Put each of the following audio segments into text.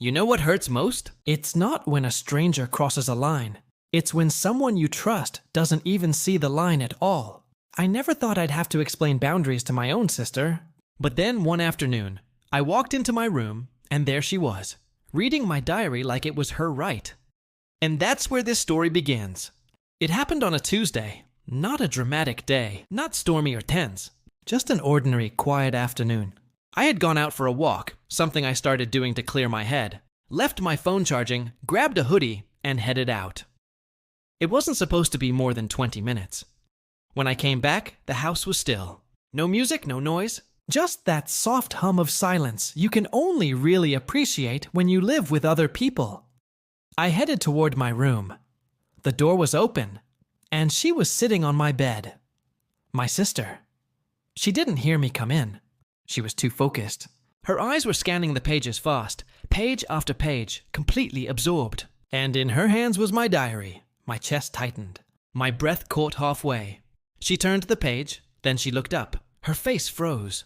You know what hurts most? It's not when a stranger crosses a line. It's when someone you trust doesn't even see the line at all. I never thought I'd have to explain boundaries to my own sister. But then one afternoon, I walked into my room, and there she was, reading my diary like it was her right. And that's where this story begins. It happened on a Tuesday, not a dramatic day, not stormy or tense, Just an ordinary, quiet afternoon. I had gone out for a walk, something I started doing to clear my head, left my phone charging, grabbed a hoodie, and headed out. It wasn't supposed to be more than 20 minutes. When I came back, the house was still. No music, no noise. Just that soft hum of silence you can only really appreciate when you live with other people. I headed toward my room. The door was open, and she was sitting on my bed. My sister. She didn't hear me come in. She was too focused. Her eyes were scanning the pages fast, page after page, completely absorbed. And in her hands was my diary. My chest tightened. My breath caught halfway. She turned the page, then she looked up. Her face froze.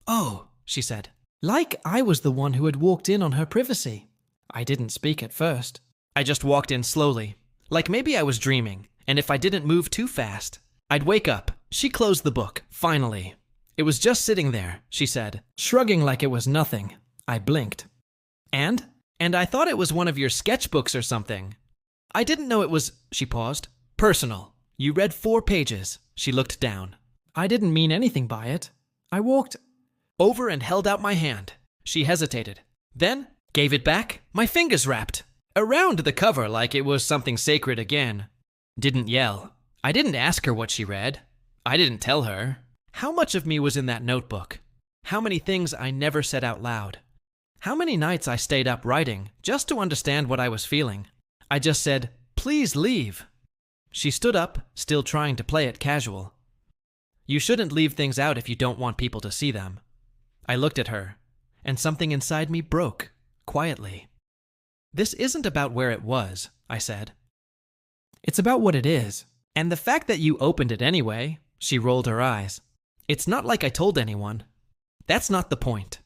"Oh," she said. Like I was the one who had walked in on her privacy. I didn't speak at first. I just walked in slowly, like maybe I was dreaming, and if I didn't move too fast, I'd wake up. She closed the book, finally. It was just sitting there, she said. Shrugging like it was nothing, I blinked. And I thought it was one of your sketchbooks or something. I didn't know it was, she paused, personal. You read 4 pages. She looked down. I didn't mean anything by it. I walked over and held out my hand. She hesitated. Then gave it back, my fingers wrapped around the cover like it was something sacred again. Didn't yell. I didn't ask her what she read. I didn't tell her. How much of me was in that notebook? How many things I never said out loud? How many nights I stayed up writing just to understand what I was feeling? I just said, "Please leave." She stood up, still trying to play it casual. You shouldn't leave things out if you don't want people to see them. I looked at her, and something inside me broke, quietly. This isn't about where it was, I said. It's about what it is. And the fact that you opened it anyway, she rolled her eyes. It's not like I told anyone. That's not the point.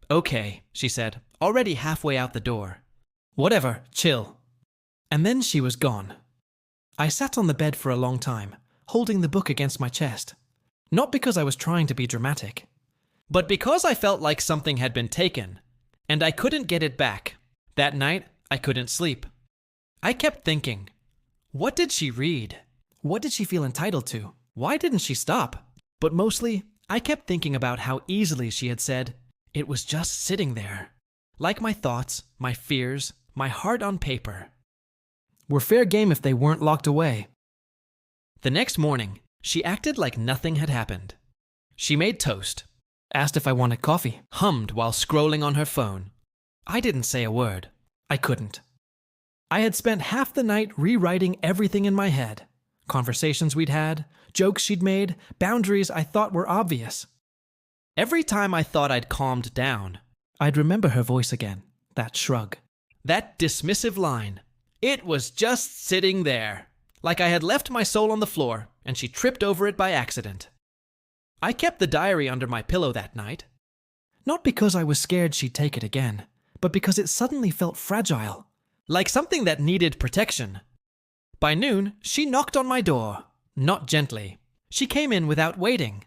Okay, she said, already halfway out the door. Whatever, chill. And then she was gone. I sat on the bed for a long time, holding the book against my chest. Not because I was trying to be dramatic, but because I felt like something had been taken, and I couldn't get it back. That night, I couldn't sleep. I kept thinking, what did she read? What did she feel entitled to? Why didn't she stop? But mostly, I kept thinking about how easily she had said, it was just sitting there. Like my thoughts, my fears, my heart on paper. Were fair game if they weren't locked away. The next morning, she acted like nothing had happened. She made toast, asked if I wanted coffee, hummed while scrolling on her phone. I didn't say a word. I couldn't. I had spent half the night rewriting everything in my head. Conversations we'd had, jokes she'd made, boundaries I thought were obvious. Every time I thought I'd calmed down, I'd remember her voice again, that shrug. That dismissive line. It was just sitting there, like I had left my soul on the floor and she tripped over it by accident. I kept the diary under my pillow that night. Not because I was scared she'd take it again, but because it suddenly felt fragile. Like something that needed protection. By noon, she knocked on my door, not gently. She came in without waiting.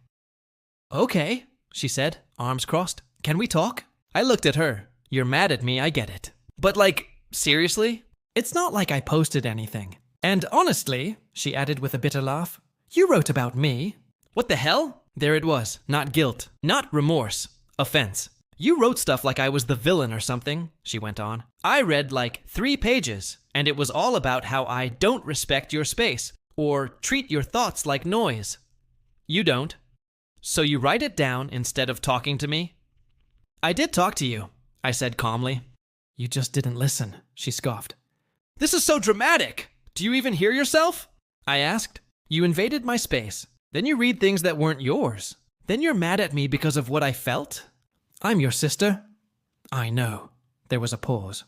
Okay, she said, arms crossed. Can we talk? I looked at her. You're mad at me, I get it. But like, seriously? It's not like I posted anything. And honestly, she added with a bitter laugh, you wrote about me. What the hell? There it was. Not guilt. Not remorse. Offense. You wrote stuff like I was the villain or something, she went on. I read like 3 pages, and it was all about how I don't respect your space, or treat your thoughts like noise. You don't. So you write it down instead of talking to me? I did talk to you, I said calmly. You just didn't listen, she scoffed. This is so dramatic. Do you even hear yourself? I asked. You invaded my space. Then you read things that weren't yours. Then you're mad at me because of what I felt? I'm your sister. I know. There was a pause.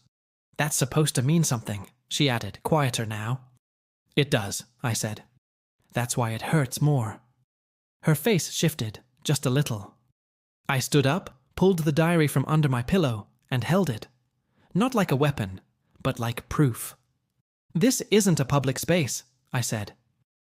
That's supposed to mean something, she added, quieter now. It does, I said. That's why it hurts more. Her face shifted, just a little. I stood up, pulled the diary from under my pillow, and held it. Not like a weapon, but like proof. This isn't a public space, I said.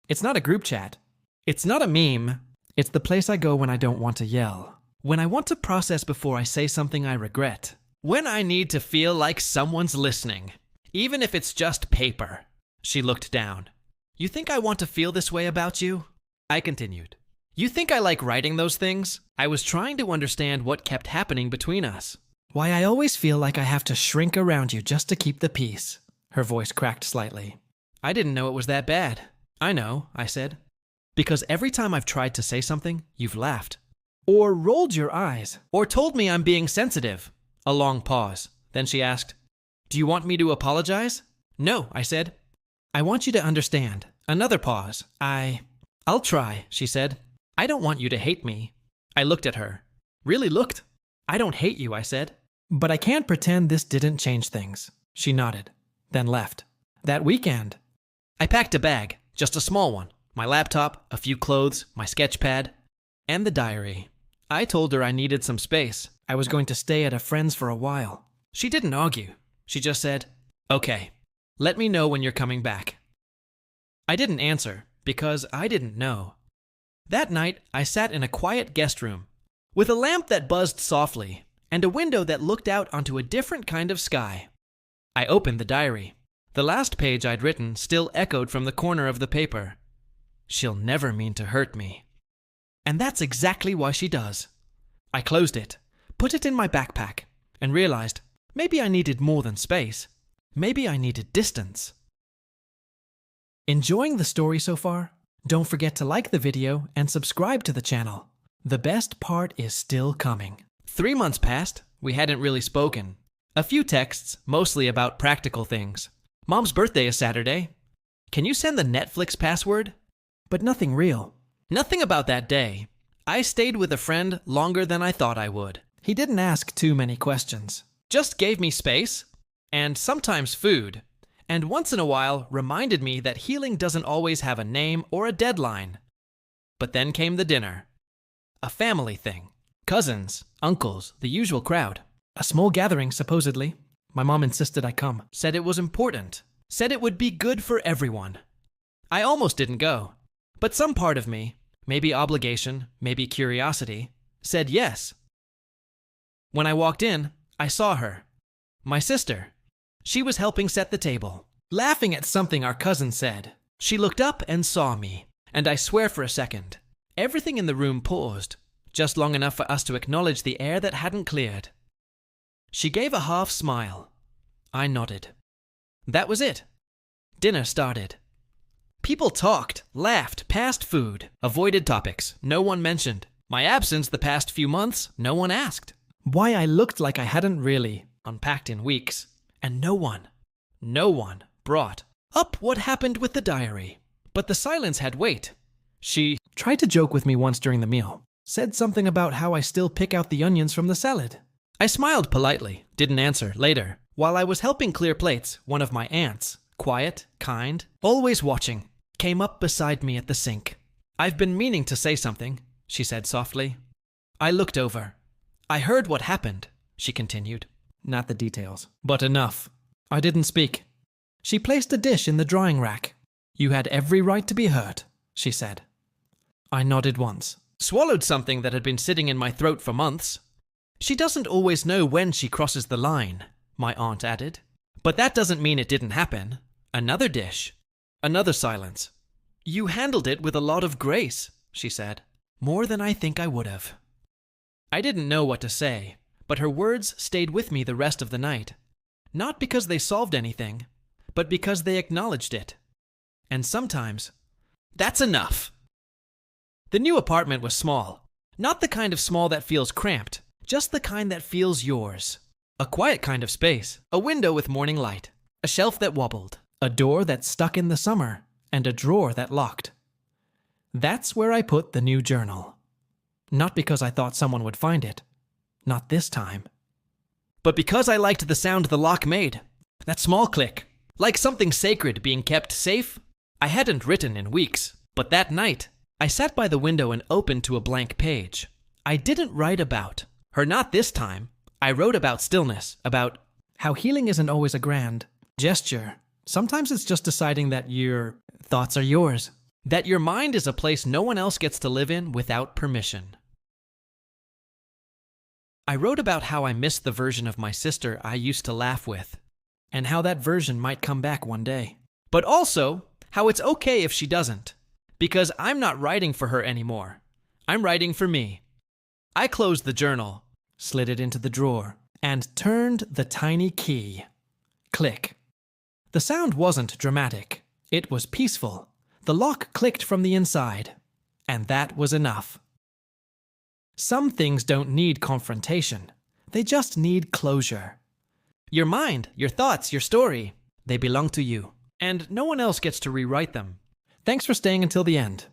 It's not a group chat. It's not a meme. It's the place I go when I don't want to yell. When I want to process before I say something I regret. When I need to feel like someone's listening, even if it's just paper. She looked down. You think I want to feel this way about you? I continued. You think I like writing those things? I was trying to understand what kept happening between us. Why I always feel like I have to shrink around you just to keep the peace. Her voice cracked slightly. I didn't know it was that bad. I know, I said. Because every time I've tried to say something, you've laughed. Or rolled your eyes. Or told me I'm being sensitive. A long pause. Then she asked, Do you want me to apologize? No, I said. I want you to understand. Another pause. I'll try, she said. I don't want you to hate me. I looked at her. Really looked. I don't hate you, I said. But I can't pretend this didn't change things. She nodded, then left. That weekend. I packed a bag, just a small one. My laptop, a few clothes, my sketch pad, and the diary. I told her I needed some space. I was going to stay at a friend's for a while. She didn't argue. She just said, Okay, let me know when you're coming back. I didn't answer because I didn't know. That night, I sat in a quiet guest room with a lamp that buzzed softly and a window that looked out onto a different kind of sky. I opened the diary. The last page I'd written still echoed from the corner of the paper. She'll never mean to hurt me. And that's exactly why she does. I closed it, put it in my backpack, and realized maybe I needed more than space. Maybe I needed distance. Enjoying the story so far? Don't forget to like the video and subscribe to the channel. The best part is still coming. 3 months passed. We hadn't really spoken. A few texts, mostly about practical things. Mom's birthday is Saturday. Can you send the Netflix password? But nothing real. Nothing about that day. I stayed with a friend longer than I thought I would. He didn't ask too many questions. Just gave me space, and sometimes food, and once in a while reminded me that healing doesn't always have a name or a deadline. But then came the dinner. A family thing. Cousins, uncles, the usual crowd. A small gathering, supposedly. My mom insisted I come. Said it was important. Said it would be good for everyone. I almost didn't go. But some part of me, maybe obligation, maybe curiosity, said yes. When I walked in, I saw her. My sister. She was helping set the table, laughing at something our cousin said. She looked up and saw me, and I swear for a second, everything in the room paused, just long enough for us to acknowledge the air that hadn't cleared. She gave a half smile. I nodded. That was it. Dinner started. People talked, laughed, passed food, avoided topics no one mentioned. My absence the past few months, no one asked. Why I looked like I hadn't really unpacked in weeks. And no one brought up what happened with the diary. But the silence had weight. She tried to joke with me once during the meal. Said something about how I still pick out the onions from the salad. I smiled politely, didn't answer later. While I was helping clear plates, one of my aunts, quiet, kind, always watching, came up beside me at the sink. I've been meaning to say something, she said softly. I looked over. I heard what happened, she continued. Not the details, but enough. I didn't speak. She placed a dish in the drying rack. You had every right to be hurt, she said. I nodded once. Swallowed something that had been sitting in my throat for months. She doesn't always know when she crosses the line, my aunt added. But that doesn't mean it didn't happen. Another dish. Another silence. You handled it with a lot of grace, she said. More than I think I would have. I didn't know what to say, but her words stayed with me the rest of the night. Not because they solved anything, but because they acknowledged it. And sometimes, that's enough. The new apartment was small. Not the kind of small that feels cramped, just the kind that feels yours. A quiet kind of space, a window with morning light, a shelf that wobbled, a door that stuck in the summer, and a drawer that locked. That's where I put the new journal. Not because I thought someone would find it. Not this time. But because I liked the sound the lock made. That small click. Like something sacred being kept safe. I hadn't written in weeks. But that night, I sat by the window and opened to a blank page. I didn't write about her, not this time. I wrote about stillness, about how healing isn't always a grand gesture. Sometimes it's just deciding that your thoughts are yours. That your mind is a place no one else gets to live in without permission. I wrote about how I missed the version of my sister I used to laugh with, And how that version might come back one day. but also how it's okay if she doesn't, because I'm not writing for her anymore. I'm writing for me. I closed the journal, Slid it into the drawer, and turned the tiny key. Click. The sound wasn't dramatic. It was peaceful. The lock clicked from the inside. And that was enough. Some things don't need confrontation. They just need closure. Your mind, your thoughts, your story, they belong to you, and no one else gets to rewrite them. Thanks for staying until the end.